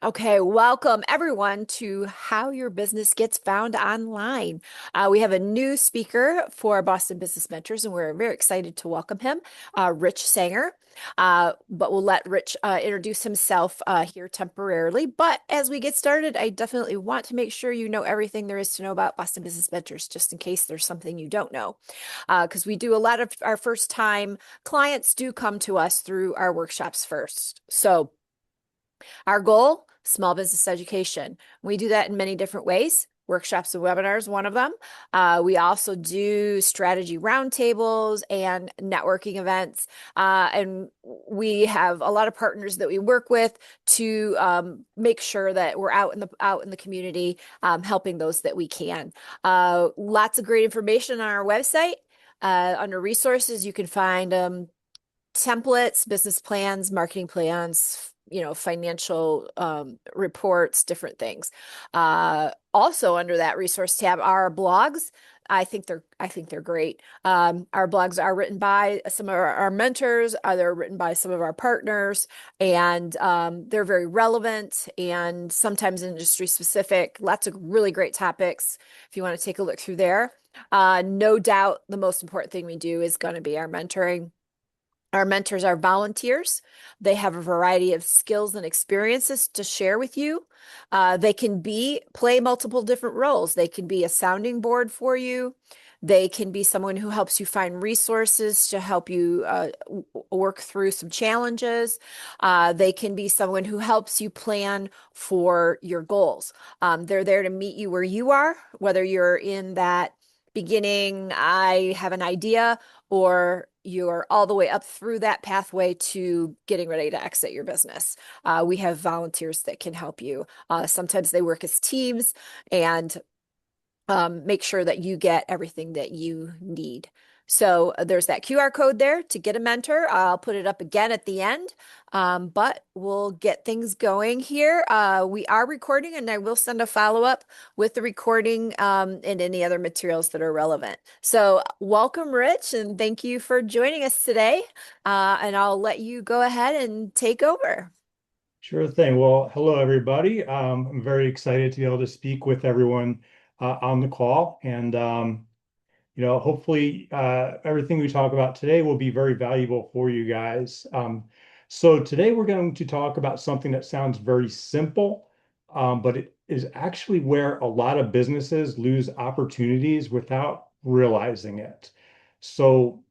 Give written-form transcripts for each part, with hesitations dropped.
Okay, welcome everyone to How Your Business Gets Found Online. We have a new speaker for Boston Business Mentors, and we're very excited to welcome him, Rich Sanger. But we'll let Rich introduce himself here temporarily. But as we get started, I definitely want to make sure you know everything there is to know about Boston Business Mentors, just in case there's something you don't know. Because we do a lot of our first time clients do come to us through our workshops first. So, our goal, small business education. We do that in many different ways. Workshops and webinars, one of them. We also do strategy roundtables and networking events. And we have a lot of partners that we work with to make sure that we're out in the community, helping those that we can. Lots of great information on our website. Under resources, you can find templates, business plans, marketing plans, financial reports, different things. Also under that resource tab are blogs. I think they're great. Our blogs are written by some of our mentors, they're written by some of our partners, and they're very relevant and sometimes industry specific. Lots of really great topics if you want to take a look through there. No doubt the most important thing we do is going to be our mentoring. Our mentors are volunteers. They have a variety of skills and experiences to share with you. They can play multiple different roles. They can be a sounding board for you. They can be someone who helps you find resources to help you work through some challenges. They can be someone who helps you plan for your goals. They're there to meet you where you are, whether you're in that beginning, I have an idea, or you're all the way up through that pathway to getting ready to exit your business. We have volunteers that can help you. Sometimes they work as teams and make sure that you get everything that you need. So there's that QR code there to get a mentor. I'll put it up again at the end, but we'll get things going here. We are recording, and I will send a follow-up with the recording and any other materials that are relevant. So welcome, Rich, and thank you for joining us today. And I'll let you go ahead and take over. Sure thing. Well, hello, everybody. I'm very excited to be able to speak with everyone on the call. And, hopefully everything we talk about today will be very valuable for you guys. So today we're going to talk about something that sounds very simple, but it is actually where a lot of businesses lose opportunities without realizing it. So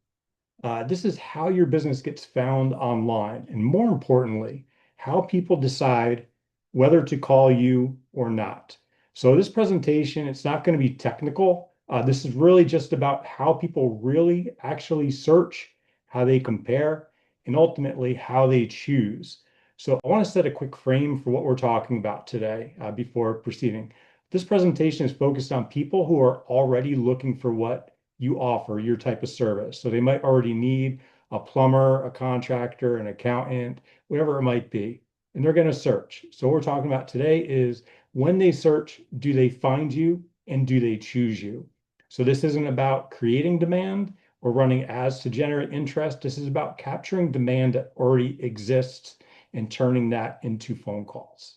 this is how your business gets found online, and more importantly, how people decide whether to call you or not. So this presentation, it's not going to be technical. This is really just about how people really actually search, how they compare, and ultimately how they choose. So I want to set a quick frame for what we're talking about today before proceeding. This presentation is focused on people who are already looking for what you offer, your type of service. So they might already need a plumber, a contractor, an accountant, whatever it might be, and they're going to search. So what we're talking about today is when they search, do they find you and do they choose you? So this isn't about creating demand or running ads to generate interest. This is about capturing demand that already exists and turning that into phone calls.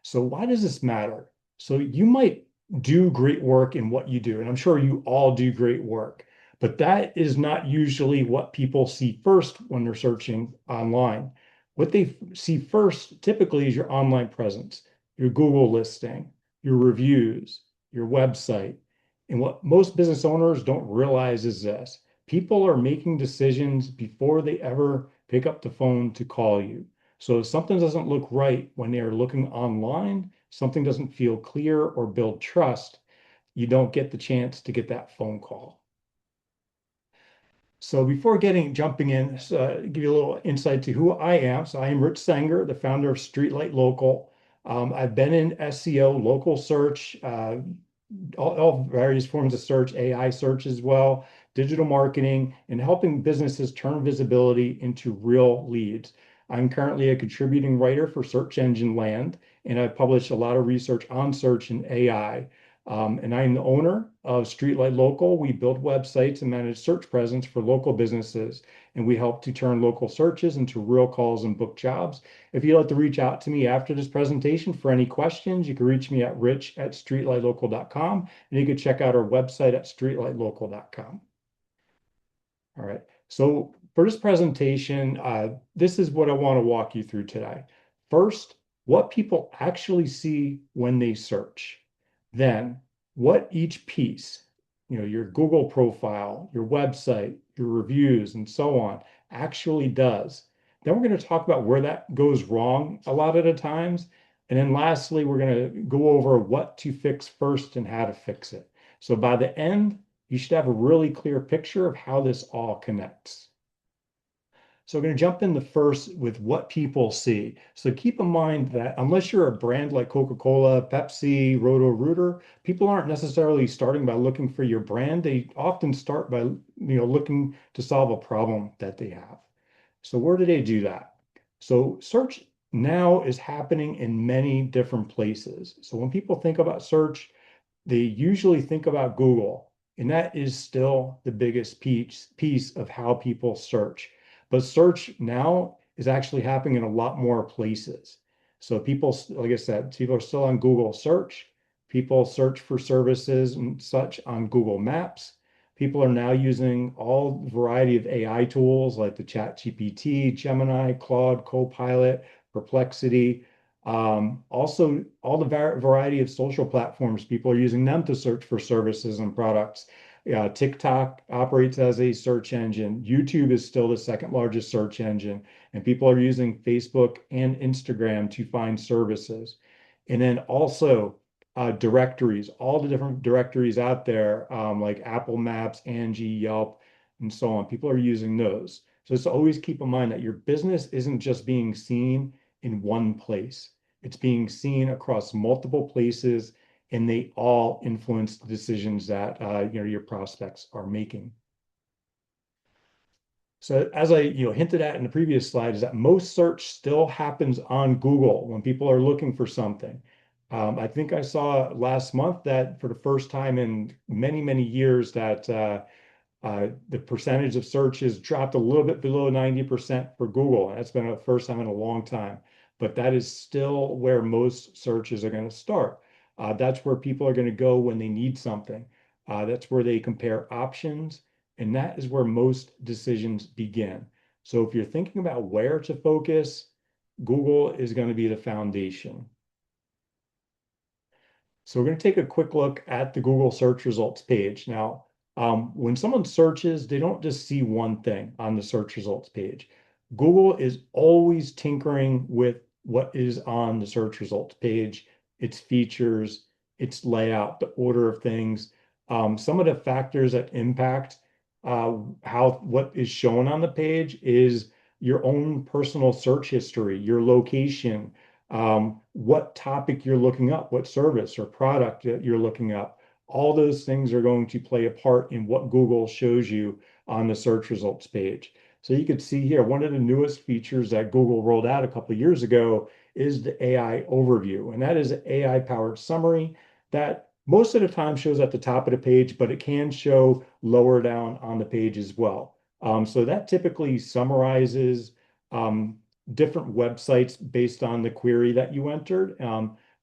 So why does this matter? So you might do great work in what you do, and I'm sure you all do great work, but that is not usually what people see first when they're searching online. What they see first typically is your online presence, your Google listing, your reviews, your website. And what most business owners don't realize is this: people are making decisions before they ever pick up the phone to call you. So if something doesn't look right when they're looking online, something doesn't feel clear or build trust, you don't get the chance to get that phone call. So before jumping in, give you a little insight to who I am. So I am Rich Sanger, the founder of Streetlight Local. I've been in SEO, local search, all various forms of search, AI search as well, digital marketing, and helping businesses turn visibility into real leads. I'm currently a contributing writer for Search Engine Land, and I've published a lot of research on search and AI. And I'm the owner of Streetlight Local. We build websites and manage search presence for local businesses. and we help to turn local searches into real calls and book jobs. If you'd like to reach out to me after this presentation for any questions, you can reach me at rich@streetlightlocal.com, and you can check out our website at streetlightlocal.com. All right. So for this presentation, this is what I want to walk you through today. First, what people actually see when they search. Then, what each piece, your Google profile, your website, your reviews, and so on, actually does. Then we're going to talk about where that goes wrong a lot of the times. And then lastly, we're going to go over what to fix first and how to fix it. So by the end, you should have a really clear picture of how this all connects. So we're going to jump in the first with what people see. So keep in mind that unless you're a brand like Coca-Cola, Pepsi, Roto-Rooter, people aren't necessarily starting by looking for your brand. They often start by, looking to solve a problem that they have. So where do they do that? So search now is happening in many different places. So when people think about search, they usually think about Google, and that is still the biggest piece of how people search. But search now is actually happening in a lot more places. So people, like I said, people are still on Google search. People search for services and such on Google Maps. People are now using all variety of AI tools like the ChatGPT, Gemini, Claude, Copilot, Perplexity. Also, all the variety of social platforms, people are using them to search for services and products. TikTok operates as a search engine. YouTube is still the second largest search engine, and people are using Facebook and Instagram to find services. And then also directories, all the different directories out there, like Apple Maps, Angie, Yelp, and so on. People are using those. So just always keep in mind that your business isn't just being seen in one place. It's being seen across multiple places, and they all influence the decisions that your prospects are making. So as I hinted at in the previous slide, is that most search still happens on Google when people are looking for something. I think I saw last month that for the first time in many, many years that the percentage of searches dropped a little bit below 90% for Google. That's been the first time in a long time, but that is still where most searches are going to start. That's where people are going to go when they need something. That's where they compare options, and that is where most decisions begin. So if you're thinking about where to focus, Google is going to be the foundation. So we're going to take a quick look at the Google search results page. Now, when someone searches, they don't just see one thing on the search results page. Google is always tinkering with what is on the search results page, its features, its layout, the order of things. Some of the factors that impact what is shown on the page is your own personal search history, your location, what topic you're looking up, what service or product that you're looking up. All those things are going to play a part in what Google shows you on the search results page. So you can see here, one of the newest features that Google rolled out a couple of years ago is the AI overview. And that is an AI powered summary that most of the time shows at the top of the page, but it can show lower down on the page as well. So that typically summarizes different websites based on the query that you entered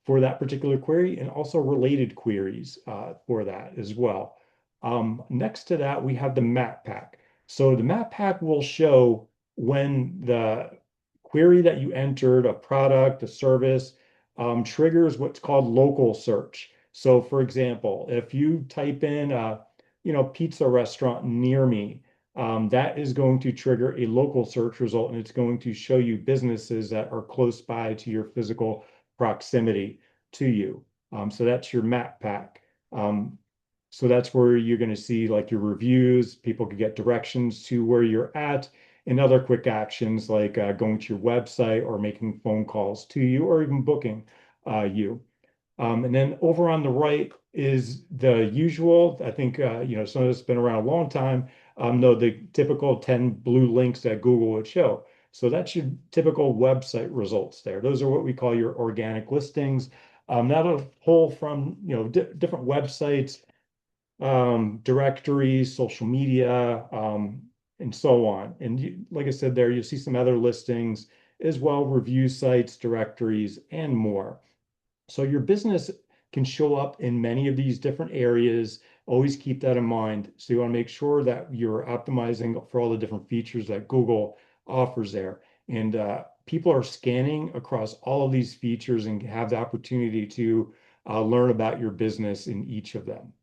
for that particular query, and also related queries for that as well. Next to that, we have the map pack. So the map pack will show when the query that you entered, a product, a service, triggers what's called local search. So for example, if you type in, pizza restaurant near me, that is going to trigger a local search result, and it's going to show you businesses that are close by to your physical proximity to you. So that's your map pack. So that's where you're going to see like your reviews. People could get directions to where you're at, and other quick actions like going to your website or making phone calls to you, or even booking you. And then over on the right is the usual. I think some of this has been around a long time. No, the typical 10 blue links that Google would show. So that's your typical website results there. Those are what we call your organic listings. That'll pull from different websites, directories, social media, and so on. And like I said, there you'll see some other listings as well, review sites, directories, and more. So your business can show up in many of these different areas. Always keep that in mind. So you want to make sure that you're optimizing for all the different features that Google offers there. And people are scanning across all of these features and have the opportunity to learn about your business in each of them.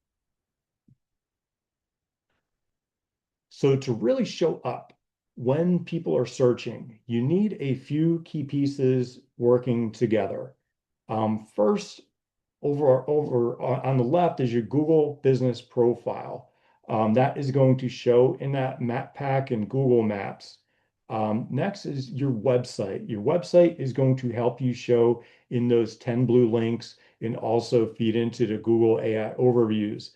So to really show up when people are searching, you need a few key pieces working together. First, over on the left is your Google Business Profile. That is going to show in that map pack in Google Maps. Next is your website. Your website is going to help you show in those 10 blue links and also feed into the Google AI overviews.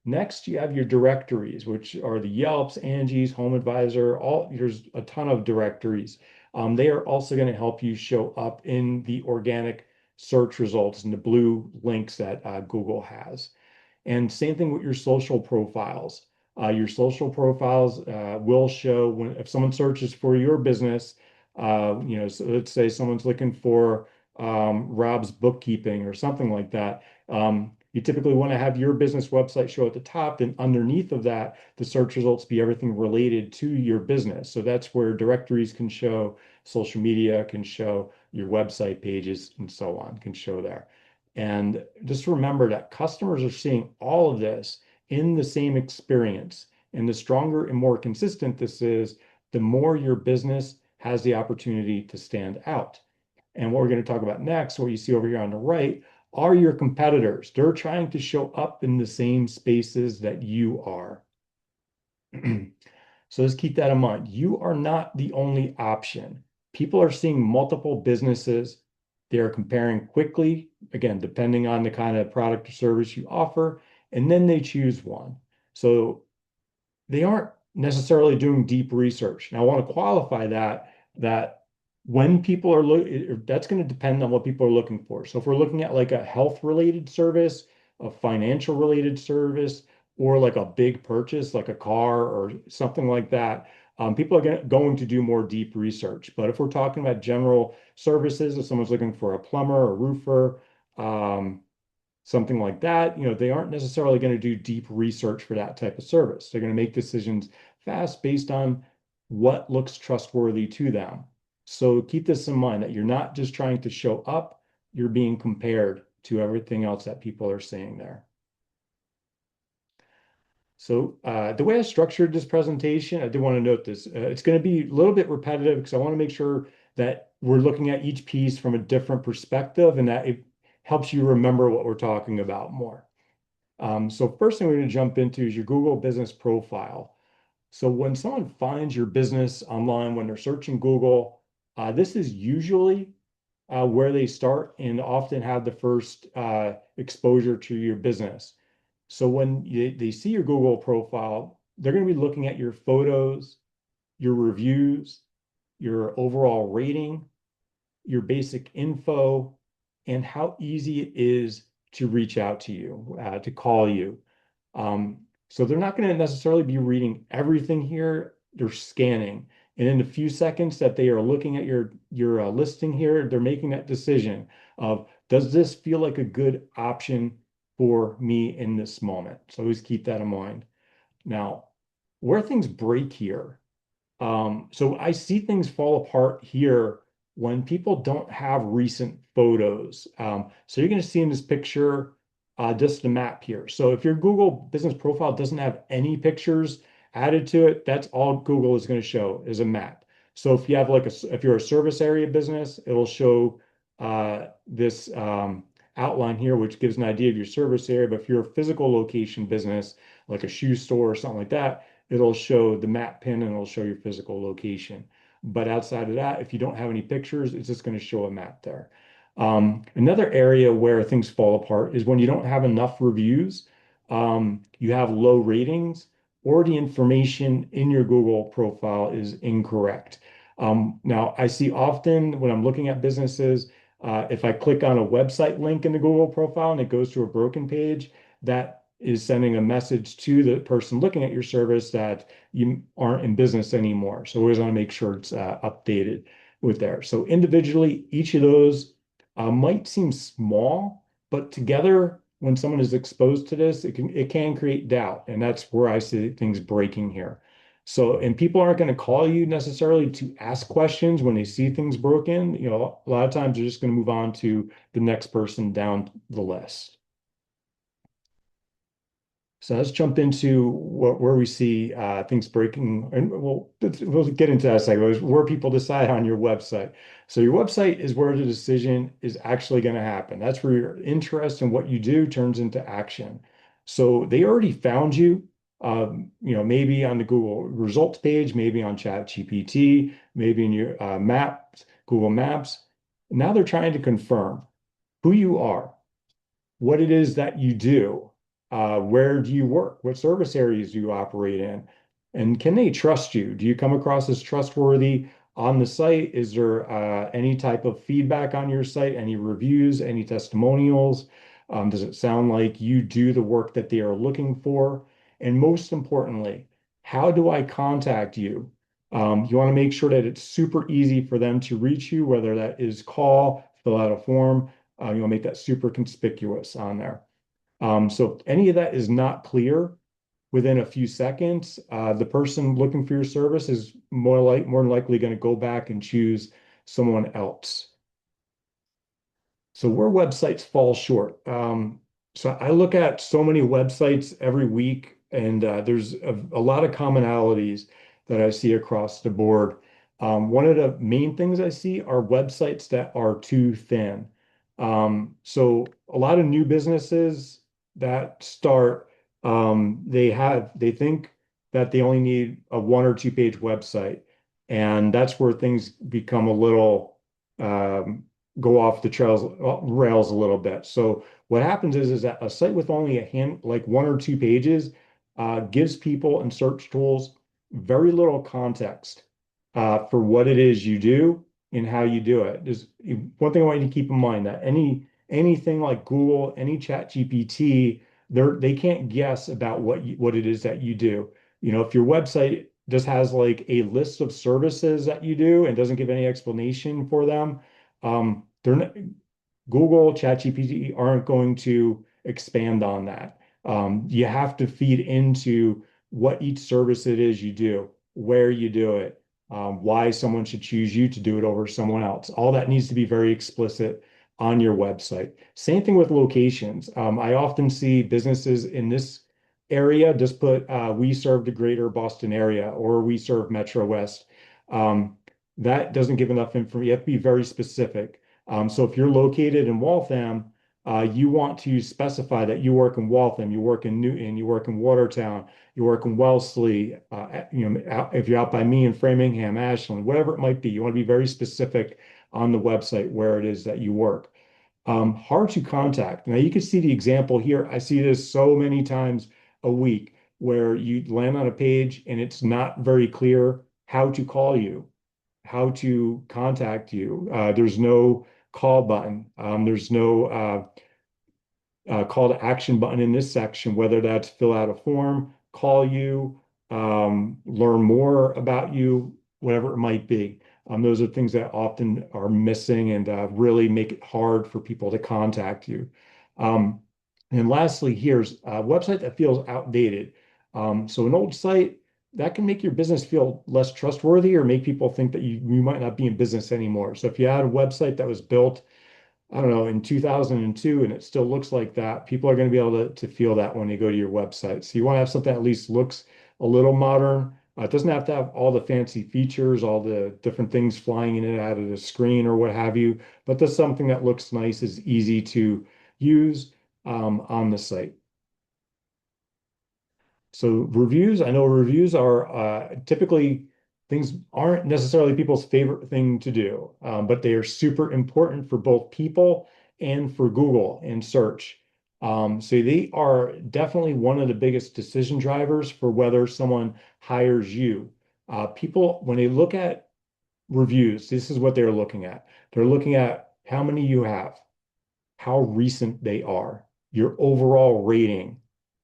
Next, you have your directories, which are the Yelps, Angie's, Home Advisor, there's a ton of directories. They are also going to help you show up in the organic search results and the blue links that Google has. And same thing with your social profiles. Your social profiles will show when if someone searches for your business, so let's say someone's looking for Rob's bookkeeping or something like that. You typically want to have your business website show at the top, and underneath of that, the search results be everything related to your business. So that's where directories can show, social media can show, your website pages and so on can show there. And just remember that customers are seeing all of this in the same experience. And the stronger and more consistent this is, the more your business has the opportunity to stand out. And what we're going to talk about next, what you see over here on the right, are your competitors. They're trying to show up in the same spaces that you are. So let's keep that in mind. You are not the only option. People are seeing multiple businesses. They are comparing quickly, again, depending on the kind of product or service you offer, and then they choose one. So they aren't necessarily doing deep research. Now, I want to qualify that when people are looking, that's going to depend on what people are looking for. So if we're looking at like a health related service, a financial related service, or like a big purchase, like a car or something like that, people are going to do more deep research. But if we're talking about general services, if someone's looking for a plumber, a roofer, something like that, they aren't necessarily going to do deep research for that type of service. They're going to make decisions fast based on what looks trustworthy to them. So keep this in mind that you're not just trying to show up, you're being compared to everything else that people are saying there. So the way I structured this presentation, I did want to note this. It's going to be a little bit repetitive because I want to make sure that we're looking at each piece from a different perspective and that it helps you remember what we're talking about more. So first thing we're going to jump into is your Google Business Profile. So when someone finds your business online, when they're searching Google, this is usually where they start and often have the first exposure to your business. So when they see your Google profile, they're going to be looking at your photos, your reviews, your overall rating, your basic info, and how easy it is to reach out to you, to call you. So they're not going to necessarily be reading everything here. They're scanning. And in the few seconds that they are looking at your listing here, they're making that decision of, does this feel like a good option for me in this moment? So always keep that in mind. Now, where things break here, so I see things fall apart here when people don't have recent photos. So you're going to see in this picture just the map here. So if your Google business profile doesn't have any pictures added to it, that's all Google is going to show is a map. So if you have if you're a service area business, it'll show this outline here, which gives an idea of your service area. But if you're a physical location business, like a shoe store or something like that, it'll show the map pin and it'll show your physical location. But outside of that, if you don't have any pictures, it's just going to show a map there. Another area where things fall apart is when you don't have enough reviews, you have low ratings, or the information in your Google profile is incorrect. Now, I see often when I'm looking at businesses, if I click on a website link in the Google profile and it goes to a broken page, that is sending a message to the person looking at your service that you aren't in business anymore. So we always want to make sure it's updated with there. So individually, each of those might seem small, but together, when someone is exposed to this, it can create doubt, and that's where I see things breaking here. So, and people aren't going to call you necessarily to ask questions when they see things broken. A lot of times they're just going to move on to the next person down the list. So let's jump into where we see things breaking, and we'll get into that second. Where people decide on your website. So your website is where the decision is actually going to happen. That's where your interest in what you do turns into action. So they already found you, maybe on the Google results page, maybe on ChatGPT, maybe in your maps, Google Maps. Now they're trying to confirm who you are, what it is that you do, where do you work, what service areas do you operate in, and can they trust you? Do you come across as trustworthy on the site? Is there any type of feedback on your site, any reviews, any testimonials? Does it sound like you do the work that they are looking for? And most importantly, how do I contact you? You want to make sure that it's super easy for them to reach you, whether that is call, fill out a form. You want to make that super conspicuous on there. So if any of that is not clear within a few seconds, the person looking for your service is more likely going to go back and choose someone else. So where websites fall short. So I look at so many websites every week, and there's a lot of commonalities that I see across the board. One of the main things I see are websites that are too thin. So a lot of new businesses that start, they think that they only need a 1 or 2 page website, and that's where things become a little go off the rails a little bit. So what happens is that a site with only like 1 or 2 pages gives people in search tools very little context for what it is you do and how you do it. There's one thing I want you to keep in mind, that anything like Google, any Chat GPT, they can't guess about what it is that you do. If your website just has like a list of services that you do and doesn't give any explanation for them, they're not, Google, ChatGPT aren't going to expand on that. You have to feed into what each service it is you do, where you do it, why someone should choose you to do it over someone else. All that needs to be very explicit on your website. Same thing with locations. I often see businesses in this area just put, we serve the greater Boston area, or we serve Metro West. That doesn't give enough information. You have to be very specific. So if you're located in Waltham, you want to specify that you work in Waltham, you work in Newton, you work in Watertown, you work in Wellesley, if you're out by me in Framingham, Ashland, whatever it might be, you want to be very specific on the website where it is that you work. Hard to contact. Now you can see the example here. I see this so many times a week where you land on a page and it's not very clear how to call you, how to contact you. There's no call button. There's no call to action button in this section, whether that's fill out a form, call you, learn more about you, whatever it might be. Those are things that often are missing and really make it hard for people to contact you. And lastly, here's a website that feels outdated. So an old site that can make your business feel less trustworthy or make people think that you might not be in business anymore. So if you had a website that was built, I don't know, in 2002 and it still looks like that, people are going to be able to feel that when they go to your website. So you want to have something that at least looks a little modern. It doesn't have to have all the fancy features, all the different things flying in and out of the screen or what have you, but just something that looks nice, is easy to use on the site. So reviews, I know reviews are typically things aren't necessarily people's favorite thing to do, but they are super important for both people and for Google and search. So they are definitely one of the biggest decision drivers for whether someone hires you. People, when they look at reviews, this is what they're looking at. They're looking at how many you have, how recent they are, your overall rating,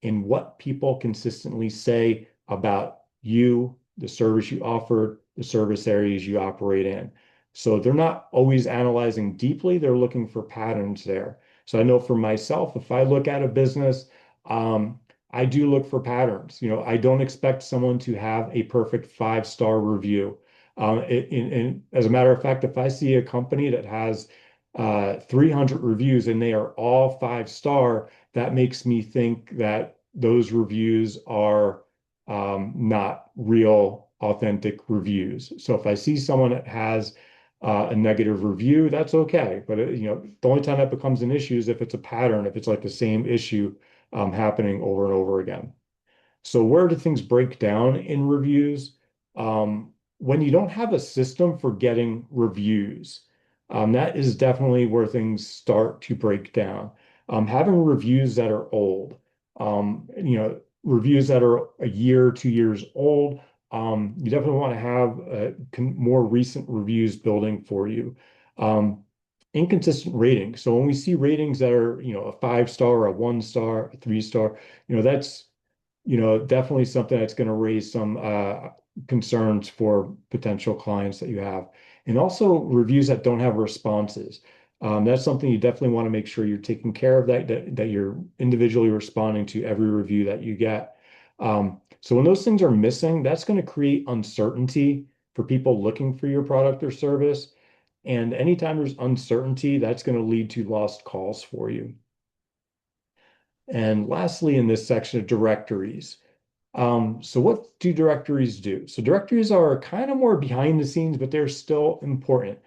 in what people consistently say about you, the service you offer, the service areas you operate in. So they're not always analyzing deeply, they're looking for patterns there. So I know for myself, if I look at a business, I do look for patterns. I don't expect someone to have a perfect five-star review. And as a matter of fact, if I see a company that has 300 reviews and they are all five-star, that makes me think that those reviews are not real, authentic reviews. So if I see someone that has a negative review, that's okay. But the only time that becomes an issue is if it's a pattern, if it's like the same issue happening over and over again. So where do things break down in reviews? When you don't have a system for getting reviews, that is definitely where things start to break down. Having reviews that are old, reviews that are a year, 2 years old, you definitely want to have more recent reviews building for you. Inconsistent ratings. So when we see ratings that are, a five-star, a one-star, a three-star, that's definitely something that's going to raise some concerns for potential clients that you have. And also reviews that don't have responses. That's something you definitely want to make sure you're taking care of that you're individually responding to every review that you get. So when those things are missing, that's going to create uncertainty for people looking for your product or service. And anytime there's uncertainty, that's going to lead to lost calls for you. And lastly, in this section of directories, so what do directories do? So directories are kind of more behind the scenes, but they're still important.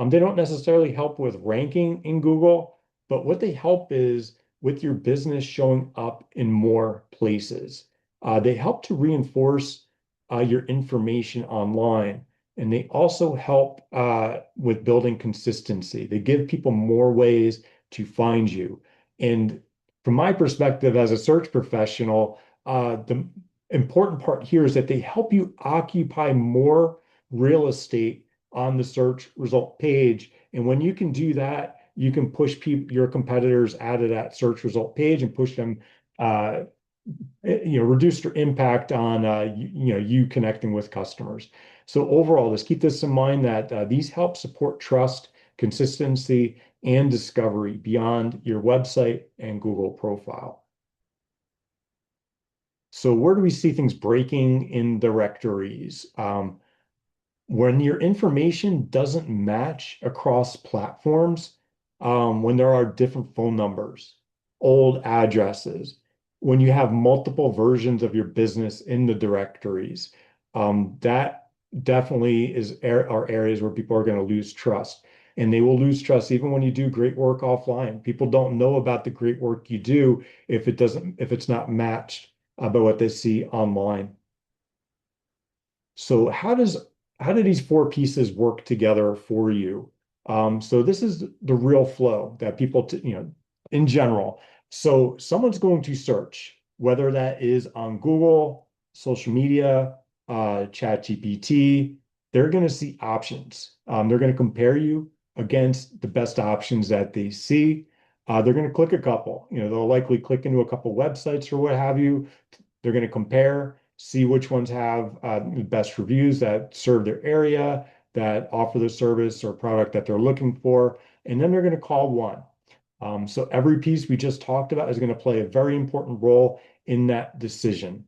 They don't necessarily help with ranking in Google, but what they help is with your business showing up in more places. They help to reinforce your information online, and they also help with building consistency. They give people more ways to find you. And from my perspective as a search professional, the important part here is that they help you occupy more real estate on the search result page. And when you can do that, you can push your competitors out of that search result page and push them, reduce their impact on you connecting with customers. So overall, just keep this in mind that these help support trust, consistency, and discovery beyond your website and Google profile. So where do we see things breaking in directories? When your information doesn't match across platforms, when there are different phone numbers, old addresses, when you have multiple versions of your business in the directories, that definitely are areas where people are going to lose trust. And they will lose trust even when you do great work offline. People don't know about the great work you do if it's not matched by what they see online. So how do these four pieces work together for you? So this is the real flow that people, in general. So someone's going to search, whether that is on Google, social media, ChatGPT, they're going to see options. They're going to compare you against the best options that they see. They're going to click a couple. They'll likely click into a couple websites or what have you. They're going to compare, see which ones have the best reviews that serve their area, that offer the service or product that they're looking for, and then they're going to call one. So every piece we just talked about is going to play a very important role in that decision.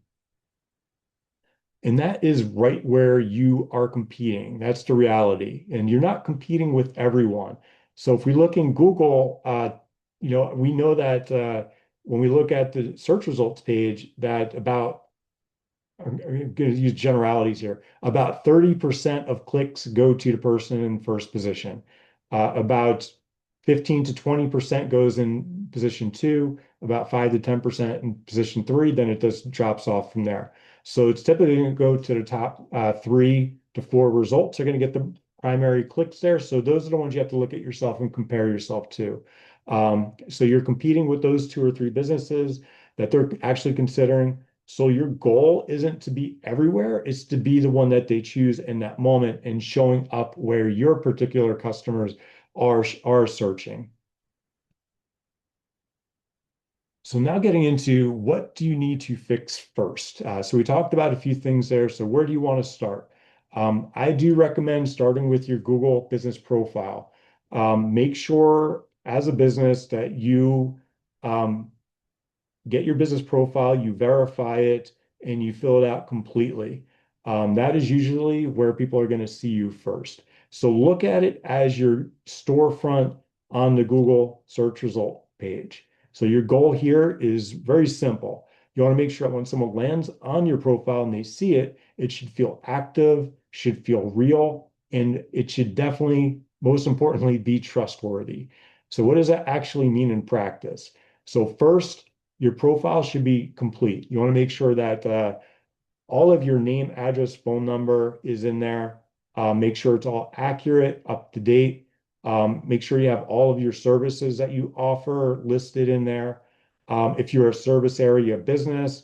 And that is right where you are competing. That's the reality. And you're not competing with everyone. So if we look in Google, we know that when we look at the search results page, that I'm going to use generalities here. About 30% of clicks go to the person in first position. About 15 to 20% goes in position two, about 5 to 10% in position three, then it just drops off from there. So it's typically going to go to the top 3 to 4 results. They're going to get the primary clicks there. So those are the ones you have to look at yourself and compare yourself to. So you're competing with those 2 or 3 businesses that they're actually considering. So your goal isn't to be everywhere, it's to be the one that they choose in that moment and showing up where your particular customers are searching. So now getting into what do you need to fix first? So we talked about a few things there. So where do you want to start? I do recommend starting with your Google business profile. Make sure as a business that you um, get your business profile, you verify it, and you fill it out completely. That is usually where people are going to see you first. So look at it as your storefront on the Google search result page. So your goal here is very simple. You want to make sure that when someone lands on your profile and they see it, it should feel active, should feel real, and it should definitely, most importantly, be trustworthy. So what does that actually mean in practice? So first, your profile should be complete. You want to make sure that all of your name, address, phone number is in there. Make sure it's all accurate, up to date. Make sure you have all of your services that you offer listed in there. If you're a service area business,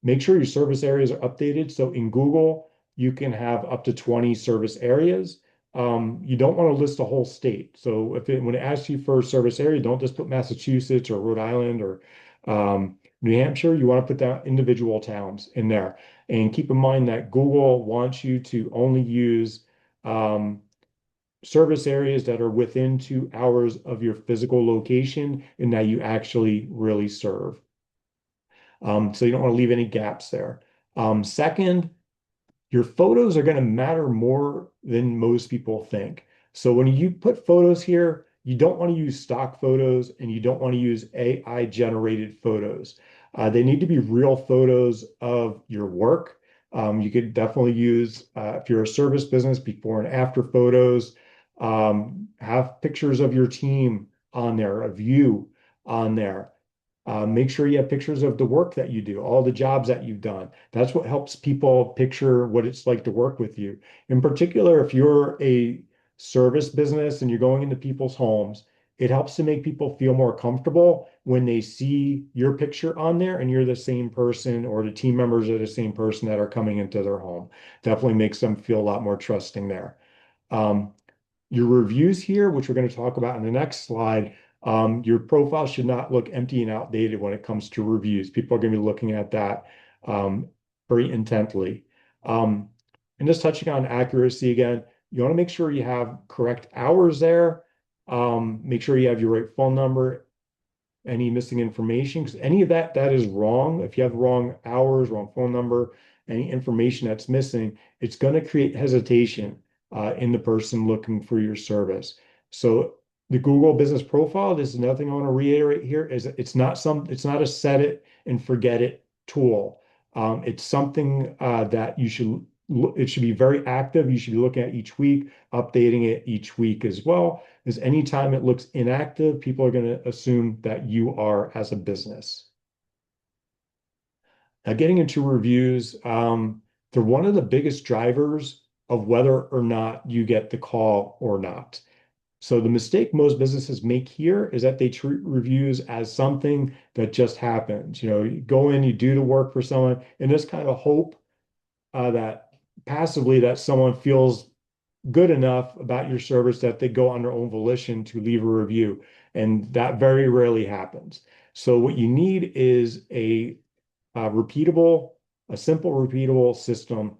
make sure your service areas are updated. So in Google, you can have up to 20 service areas. You don't want to list a whole state. So when it asks you for a service area, don't just put Massachusetts or Rhode Island or New Hampshire. You want to put down individual towns in there. And keep in mind that Google wants you to only use um, service areas that are within 2 hours of your physical location and that you actually really serve. So you don't want to leave any gaps there. Second, your photos are going to matter more than most people think. So when you put photos here, you don't want to use stock photos and you don't want to use AI generated photos. They need to be real photos of your work. You could definitely use, if you're a service business, before and after photos. Have pictures of your team on there, of you on there. Make sure you have pictures of the work that you do, all the jobs that you've done. That's what helps people picture what it's like to work with you. In particular, if you're a service business and you're going into people's homes, it helps to make people feel more comfortable when they see your picture on there and you're the same person or the team members are the same person that are coming into their home. Definitely makes them feel a lot more trusting there. Um, your reviews here, which we're going to talk about in the next slide, your profile should not look empty and outdated when it comes to reviews. People are going to be looking at that um, very intently. Um, and just touching on accuracy again, you want to make sure you have correct hours there. Make sure you have your right phone number, any missing information, because any of that is wrong. If you have wrong hours, wrong phone number, any information that's missing, it's going to create hesitation in the person looking for your service. So the Google Business Profile, this is another thing I want to reiterate here, is it's not a set it and forget it tool. It's something that it should be very active. You should be looking at each week, updating it each week as well. Because anytime it looks inactive, people are going to assume that you are as a business. Now, getting into reviews, they're one of the biggest drivers of whether or not you get the call or not. So the mistake most businesses make here is that they treat reviews as something that just happens. You go in, you do the work for someone, and just kind of hope that passively that someone feels good enough about your service that they go on their own volition to leave a review. And that very rarely happens. So what you need is a simple, repeatable system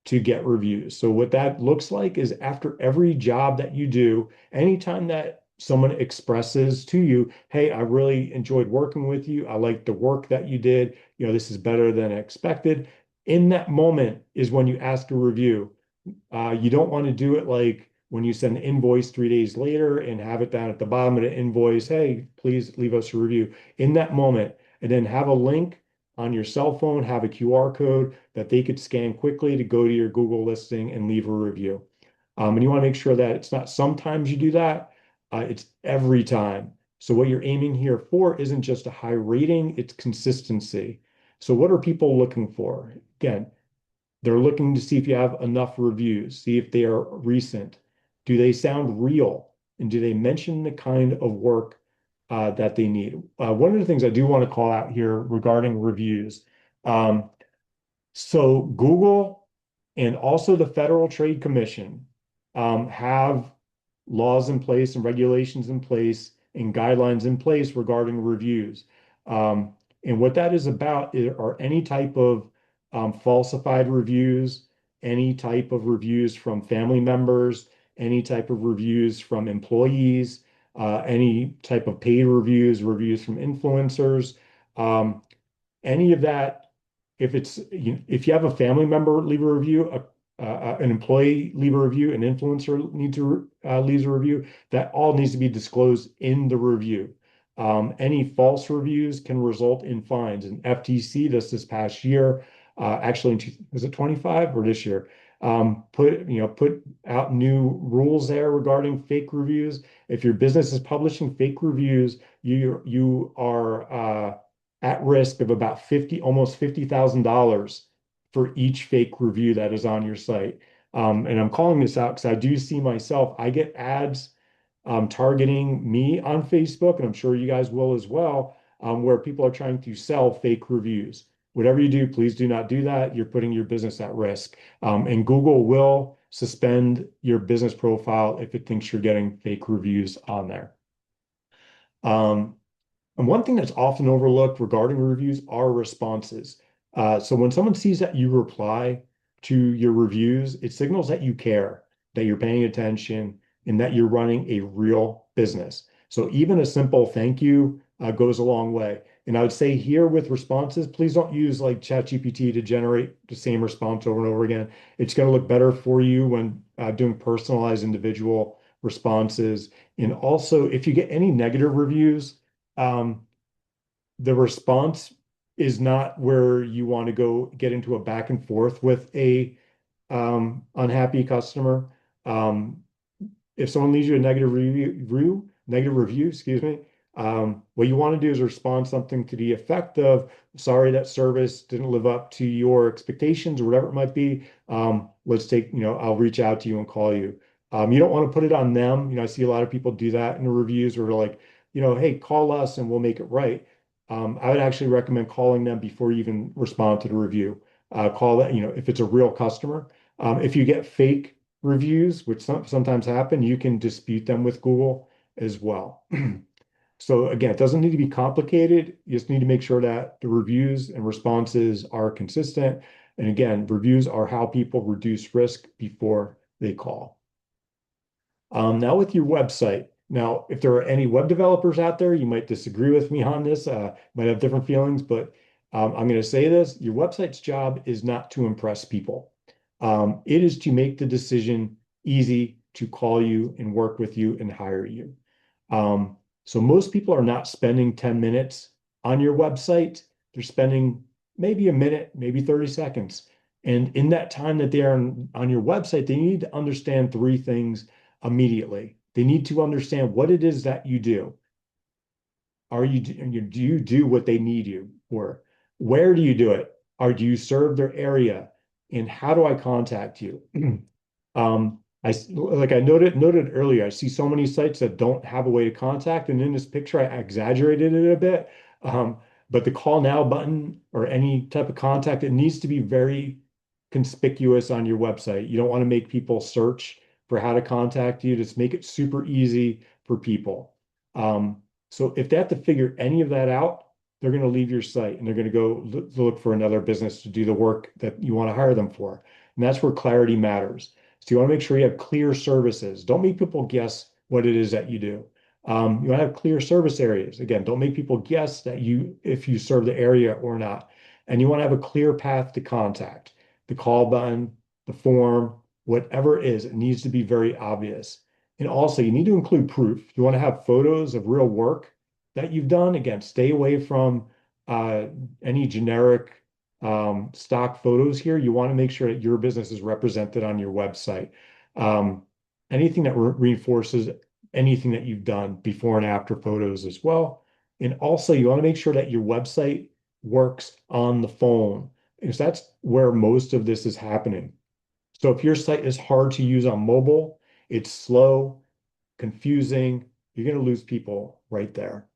to get reviews. So what that looks like is after every job that you do, anytime that someone expresses to you, hey, I really enjoyed working with you. I like the work that you did. This is better than expected. In that moment is when you ask a review. You don't want to do it like when you send an invoice 3 days later and have it down at the bottom of the invoice, hey, please leave us a review in that moment, and then have a link on your cell phone, have a QR code that they could scan quickly to go to your Google listing and leave a review. And you want to make sure that it's not sometimes you do that, it's every time. So what you're aiming here for isn't just a high rating, it's consistency. So what are people looking for? Again, they're looking to see if you have enough reviews, see if they are recent. Do they sound real? And do they mention the kind of work that they need? One of the things I do want to call out here regarding reviews. Um, so Google and also the Federal Trade Commission have laws in place and regulations in place and guidelines in place regarding reviews. And what that is about are any type of falsified reviews, any type of reviews from family members, any type of reviews from employees, any type of paid reviews, reviews from influencers, um, any of that. If you have a family member leave a review, an employee leave a review, an influencer needs to leaves a review, that all needs to be disclosed in the review. Any false reviews can result in fines. And FTC this past year, actually, was it 25 or this year? Put out new rules there regarding fake reviews. If your business is publishing fake reviews, you are at risk of about almost $50,000 for each fake review that is on your site. And I'm calling this out because I do see myself, I get ads targeting me on Facebook, and I'm sure you guys will as well, where people are trying to sell fake reviews. Whatever you do, please do not do that. You're putting your business at risk. And Google will suspend your business profile if it thinks you're getting fake reviews on there. Um, and one thing that's often overlooked regarding reviews are responses. So when someone sees that you reply to your reviews, it signals that you care, that you're paying attention, and that you're running a real business. So even a simple thank you goes a long way. And I would say here with responses, please don't use like ChatGPT to generate the same response over and over again. It's going to look better for you when doing personalized individual responses. And also, if you get any negative reviews, um, the response is not where you want to go get into a back and forth with a unhappy customer. Um, if someone leaves you a negative review, excuse me, what you want to do is respond something to the effect of, sorry, that service didn't live up to your expectations or whatever it might be. I'll reach out to you and call you. You don't want to put it on them. I see a lot of people do that in the reviews where they're like, hey, call us and we'll make it right. I would actually recommend calling them before you even respond to the review. Call that, if it's a real customer. If you get fake reviews, which sometimes happen, you can dispute them with Google as well. So again, it doesn't need to be complicated. You just need to make sure that the reviews and responses are consistent. And again, reviews are how people reduce risk before they call. Now with your website. Now, if there are any web developers out there, you might disagree with me on this, might have different feelings, but I'm going to say this, your website's job is not to impress people. It is to make the decision easy to call you and work with you and hire you. So most people are not spending 10 minutes on your website. They're spending maybe a minute, maybe 30 seconds. And in that time that they are on your website, they need to understand three things immediately. They need to understand what it is that you do. Do you do what they need you for? Where do you do it? Do you serve their area? And how do I contact you? Like I noted earlier, I see so many sites that don't have a way to contact, and in this picture, I exaggerated it a bit. But the call now button or any type of contact, it needs to be very conspicuous on your website. You don't want to make people search for how to contact you. Just make it super easy for people. So if they have to figure any of that out, they're going to leave your site and they're going to go look for another business to do the work that you want to hire them for. And that's where clarity matters. So you want to make sure you have clear services. Don't make people guess what it is that you do. You want to have clear service areas. Again, don't make people guess that if you serve the area or not. And you want to have a clear path to contact. The call button, the form, whatever it is, it needs to be very obvious. And also, you need to include proof. You want to have photos of real work that you've done. Again, stay away from any generic stock photos here. You want to make sure that your business is represented on your website. Anything that reinforces anything that you've done before and after photos as well. And also, you want to make sure that your website works on the phone, because that's where most of this is happening. So if your site is hard to use on mobile, it's slow, confusing, you're going to lose people right there.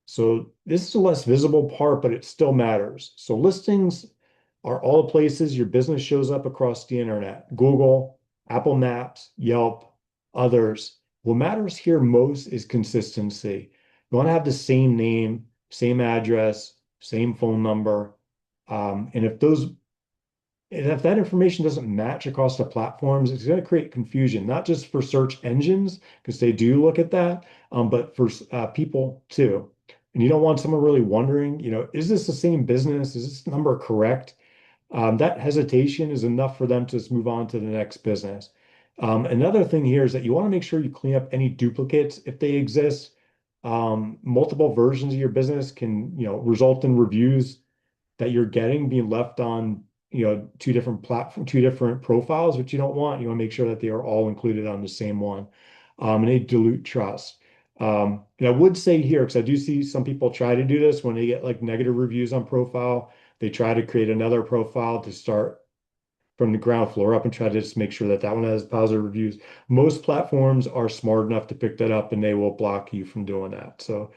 So this is the less visible part, but it still matters. So listings are all the places your business shows up across the internet: Google, Apple Maps, Yelp, others. What matters here most is consistency. You want to have the same name, same address, same phone number. And if that information doesn't match across the platforms, it's going to create confusion, not just for search engines, because they do look at that, but for people too. And you don't want someone really wondering, is this the same business? Is this number correct? That hesitation is enough for them to just move on to the next business. Another thing here is that you want to make sure you clean up any duplicates if they exist. Multiple versions of your business can, result in reviews that you're getting being left on, two different platform, two different profiles, which you don't want. You want to make sure that they are all included on the same one. And they dilute trust. And I would say here, because I do see some people try to do this when they get like negative reviews on profile, they try to create another profile to start from the ground floor up and try to just make sure that that one has positive reviews. Most platforms are smart enough to pick that up and they will block you from doing that. So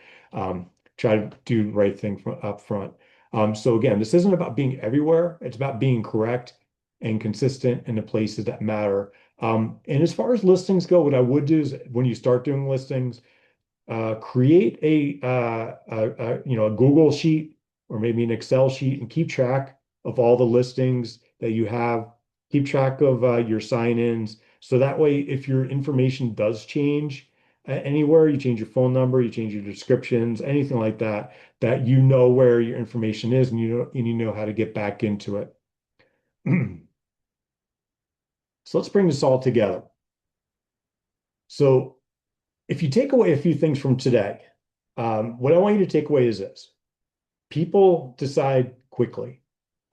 try to do the right thing from up front. So again, this isn't about being everywhere. It's about being correct and consistent in the places that matter. And as far as listings go, what I would do is when you start doing listings, create a Google sheet or maybe an Excel sheet and keep track of all the listings that you have. Keep track of your sign-ins. So that way, if your information does change anywhere, you change your phone number, you change your descriptions, anything like that, that you know where your information is and you know how to get back into it. So let's bring this all together. So if you take away a few things from today, what I want you to take away is this. People decide quickly.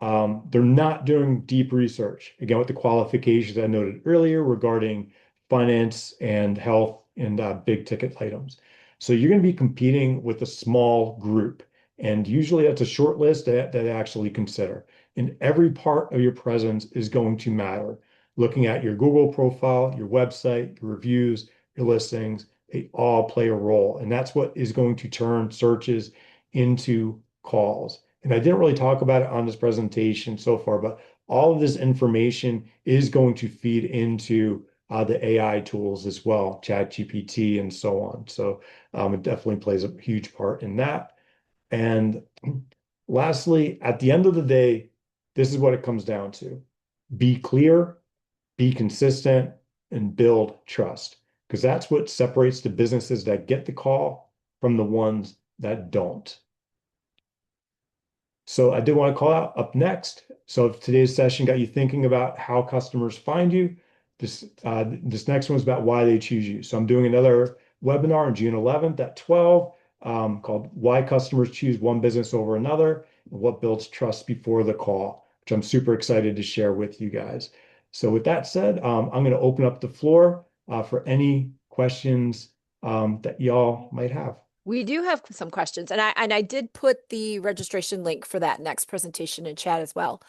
They're not doing deep research. Again, with the qualifications I noted earlier regarding finance and health and big ticket items. So you're going to be competing with a small group. And usually that's a short list that they actually consider. And every part of your presence is going to matter. Looking at your Google profile, your website, your reviews, your listings, they all play a role. And that's what is going to turn searches into calls. And I didn't really talk about it on this presentation so far, but all of this information is going to feed into the AI tools as well, ChatGPT and so on. So it definitely plays a huge part in that. And lastly, at the end of the day, this is what it comes down to. Be clear, be consistent, and build trust, because that's what separates the businesses that get the call from the ones that don't. So I did want to call out up next. So if today's session got you thinking about how customers find you, this next one's about why they choose you. So I'm doing another webinar on June 11th at 12 called Why Customers Choose One Business Over Another and What Builds Trust Before the Call, which I'm super excited to share with you guys. So with that said, I'm going to open up the floor for any questions that y'all might have. We do have some questions, and I did put the registration link for that next presentation in chat as well.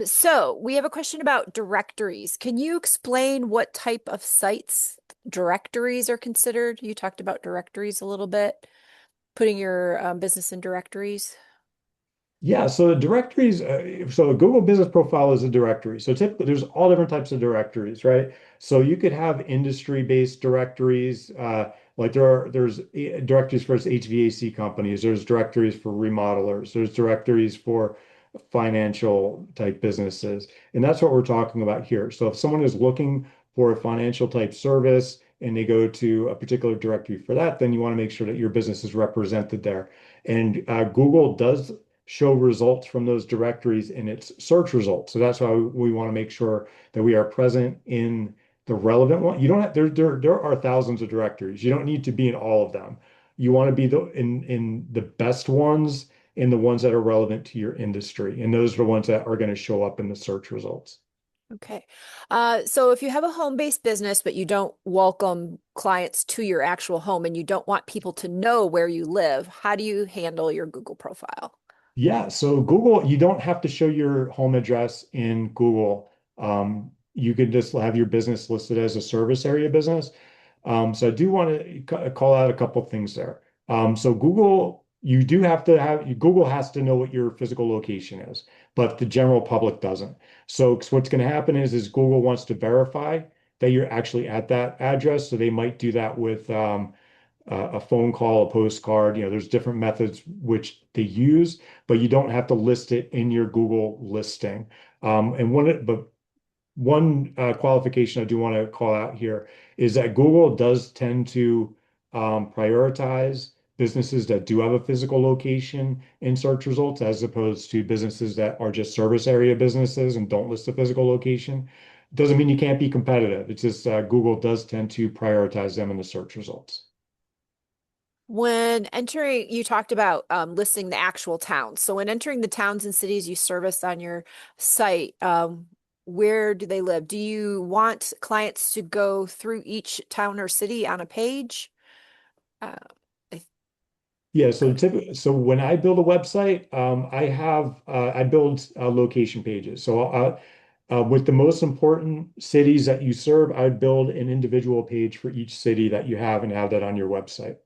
So we have a question about directories. Can you explain what type of sites directories are considered? You talked about directories a little bit, putting your business in directories. Yeah, so the directories, so a Google Business Profile is a directory. So typically there's all different types of directories, right? So you could have industry-based directories, like there's directories for HVAC companies, there's directories for remodelers, there's directories for financial type businesses. And that's what we're talking about here. So if someone is looking for a financial type service and they go to a particular directory for that, then you want to make sure that your business is represented there. And Google does show results from those directories in its search results. So that's why we want to make sure that we are present in the relevant one. You don't have there are thousands of directories. You don't need to be in all of them. You want to be in the best ones, in the ones that are relevant to your industry. And those are the ones that are going to show up in the search results. Okay. So if you have a home-based business, but you don't welcome clients to your actual home and you don't want people to know where you live, how do you handle your Google profile? Yeah, so Google, you don't have to show your home address in Google. You can just have your business listed as a service area business. So I do want to call out a couple things there. So Google, you do have to have, Google has to know what your physical location is, but the general public doesn't. So what's going to happen is Google wants to verify that you're actually at that address. So they might do that with a phone call, a postcard. There's different methods which they use, but you don't have to list it in your Google listing. But one qualification I do want to call out here is that Google does tend to prioritize businesses that do have a physical location in search results as opposed to businesses that are just service area businesses and don't list a physical location. Doesn't mean you can't be competitive. It's just Google does tend to prioritize them in the search results. When entering, you talked about listing the actual towns. So when entering the towns and cities you service on your site, where do they live? Do you want clients to go through each town or city on a page? Uh, I- Yeah, Go so ahead. when I build a website, I build location pages. So with the most important cities that you serve, I'd build an individual page for each city that you have and have that on your website.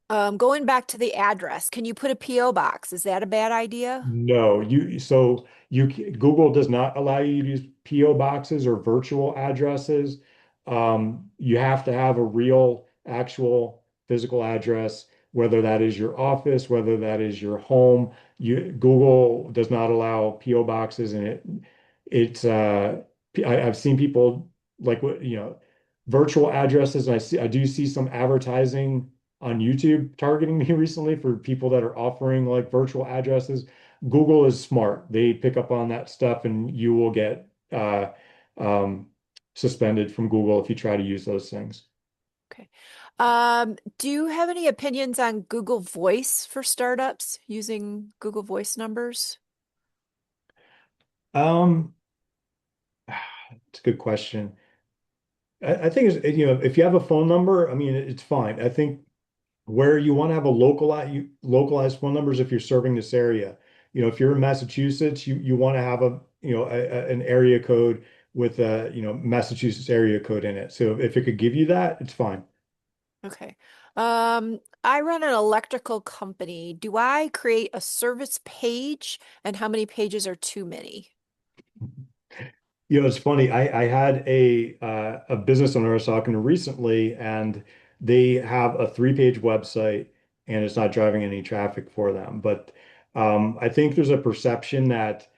Going back to the address, can you put a PO box? Is that a bad idea? No, Google does not allow you to use PO boxes or virtual addresses. You have to have a real, actual physical address, whether that is your office, whether that is your home. Google does not allow PO boxes, and I've seen people like what virtual addresses, and I do see some advertising on YouTube targeting me recently for people that are offering like virtual addresses. Google is smart. They pick up on that stuff and you will get um, suspended from Google if you try to use those things. Okay. Do you have any opinions on Google Voice for startups using Google Voice numbers? Um, it's a good question. I think if you have a phone number, I mean, it's fine. I think where you want to have a localized phone numbers if you're serving this area. If you're in Massachusetts, you want to have an area code with a Massachusetts area code in it. So if it could give you that, it's fine. Okay. I run an electrical company. Do I create a service page, and how many pages are too many? It's funny. I had a business owner I was talking to recently, and they have a 3-page website, and it's not driving any traffic for them. But I think there's a perception that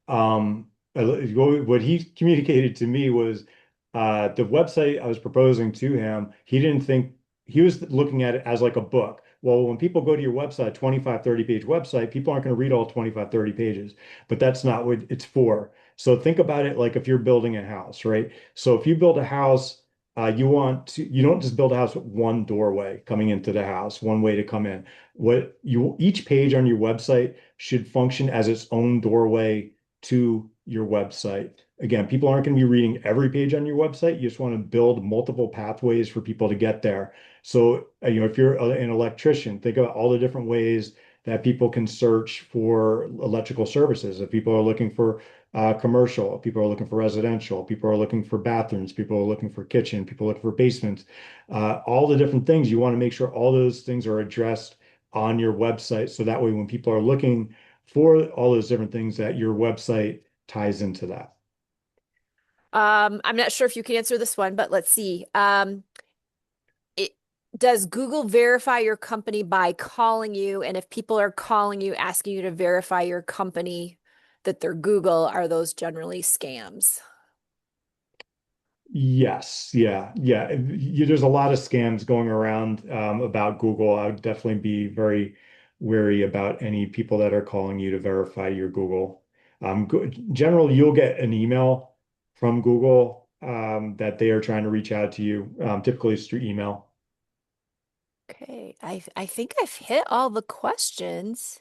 what he communicated to me was the website I was proposing to him. He didn't think he was looking at it as like a book. Well, when people go to your website, 25, 30-page website, people aren't going to read all 25, 30 pages, but that's not what it's for. So think about it like if you're building a house, right? So if you build a house, you don't just build a house with one doorway coming into the house, one way to come in. Each page on your website should function as its own doorway to your website. Again, people aren't going to be reading every page on your website. You just want to build multiple pathways for people to get there. So, if you're an electrician, think about all the different ways that people can search for electrical services. If people are looking for commercial, people are looking for residential, people are looking for bathrooms, people are looking for kitchen, people are looking for basements, all the different things, you want to make sure all those things are addressed on your website. So that way, when people are looking for all those different things, that your website ties into that. I'm not sure if you can answer this one, but let's see. It, does Google verify your company by calling you? And if people are calling you, asking you to verify your company that they're Google, are those generally scams? Yes, yeah, yeah. There's a lot of scams going around about Google. I would definitely be very wary about any people that are calling you to verify your Google. Generally, you'll get an email from Google that they are trying to reach out to you. Typically, it's through email. Okay, I think I've hit all the questions.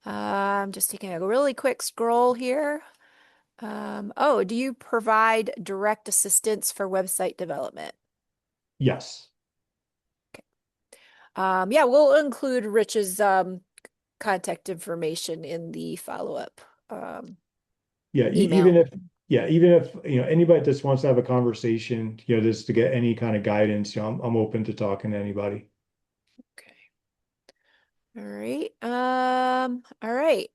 I'm just taking a really quick scroll here. Oh, do you provide direct assistance for website development? Yes. Okay. Yeah, we'll include Rich's contact information in the follow-up um, Yeah, email. even if anybody just wants to have a conversation, just to get any kind of guidance, I'm open to talking to anybody. Okay. All right. All right.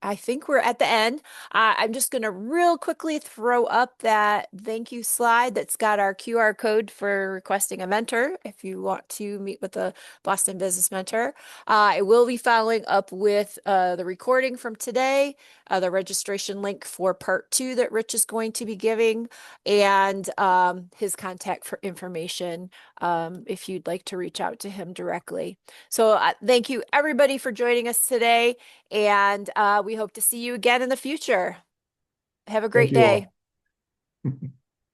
I think we're at the end. I'm just going to real quickly throw up that thank you slide that's got our QR code for requesting a mentor if you want to meet with a Boston Business Mentor. I will be following up with the recording from today, the registration link for part two that Rich is going to be giving, and his contact for information if you'd like to reach out to him directly. So thank you everybody for joining us today. And we hope to see you again in the future. Have a Thank great you day. all.